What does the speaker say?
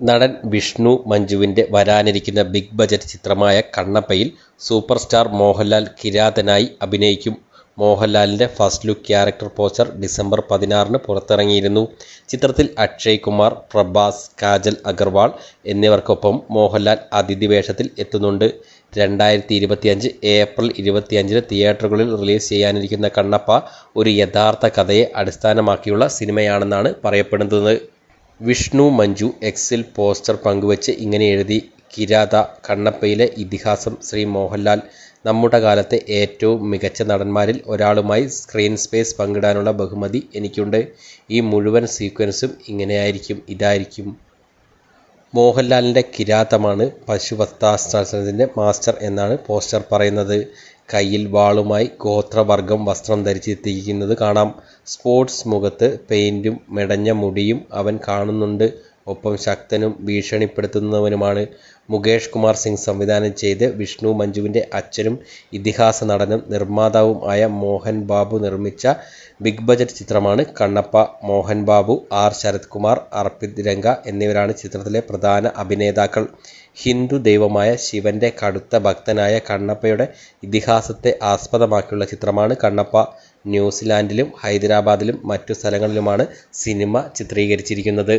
നടൻ വിഷ്ണു മഞ്ജുവിൻ്റെ വരാനിരിക്കുന്ന big budget ചിത്രമായ കണ്ണപ്പയിൽ സൂപ്പർ സ്റ്റാർ മോഹൻലാൽ കിരാതനായി അഭിനയിക്കും. മോഹൻലാലിൻ്റെ first look character poster December 16 പുറത്തിറങ്ങിയിരുന്നു. ചിത്രത്തിൽ അക്ഷയ് കുമാർ, പ്രഭാസ്, കാജൽ അഗർവാൾ എന്നിവർക്കൊപ്പം മോഹൻലാൽ അതിഥി വേഷത്തിൽ എത്തുന്നുണ്ട്. 2025 ഏപ്രിൽ 25 തിയേറ്ററുകളിൽ റിലീസ് ചെയ്യാനിരിക്കുന്ന കണ്ണപ്പ ഒരു യഥാർത്ഥ കഥയെ അടിസ്ഥാനമാക്കിയുള്ള സിനിമയാണെന്നാണ് പറയപ്പെടുന്നത്. വിഷ്ണു മഞ്ജു എക്സിൽ പോസ്റ്റർ പങ്കുവച്ച് ഇങ്ങനെ എഴുതി: കിരാത, കണ്ണപ്പയിലെ ഇതിഹാസം ശ്രീ മോഹൻലാൽ. നമ്മുടെ കാലത്തെ ഏറ്റവും മികച്ച നടന്മാരിൽ ഒരാളുമായി സ്ക്രീൻ സ്പേസ് പങ്കിടാനുള്ള ബഹുമതി എനിക്കുണ്ട്. ഈ മുഴുവൻ സീക്വൻസും ഇതായിരിക്കും. മോഹൻലാലിൻ്റെ കിരാതമാണ് പശുപതാസ്ത്രത്തിൻ്റെ മാസ്റ്റർ എന്നാണ് പോസ്റ്റർ പറയുന്നത്. കയ്യിൽ വാളുമായി ഗോത്രവർഗം വസ്ത്രം ധരിച്ചെത്തിയിരിക്കുന്നത് കാണാം. സ്പോർട്സ് മുഖത്ത് പെയിൻറ്റും മെടഞ്ഞ മുടിയും അവൻ കാണുന്നുണ്ട്. ഒപ്പം ശക്തനും ഭീഷണിപ്പെടുത്തുന്നവനുമാണ്. മുകേഷ് കുമാർ സിംഗ് സംവിധാനം ചെയ്ത് വിഷ്ണു മഞ്ജുവിൻ്റെ അച്ഛനും ഇതിഹാസ നടനും നിർമ്മാതാവും ആയ മോഹൻ ബാബു നിർമ്മിച്ച ബിഗ് ബജറ്റ് ചിത്രമാണ് കണ്ണപ്പ. മോഹൻ ബാബു, ആർ ശരത് കുമാർ, അർപ്പിത് രംഗ എന്നിവരാണ് ചിത്രത്തിലെ പ്രധാന അഭിനേതാക്കൾ. ഹിന്ദു ദൈവമായ ശിവന്റെ കടുത്ത ഭക്തനായ കണ്ണപ്പയുടെ ഇതിഹാസത്തെ ആസ്പദമാക്കിയുള്ള ചിത്രമാണ് കണ്ണപ്പ. ന്യൂസിലാൻഡിലും ഹൈദരാബാദിലും മറ്റു സ്ഥലങ്ങളിലുമാണ് സിനിമ ചിത്രീകരിച്ചിരിക്കുന്നത്.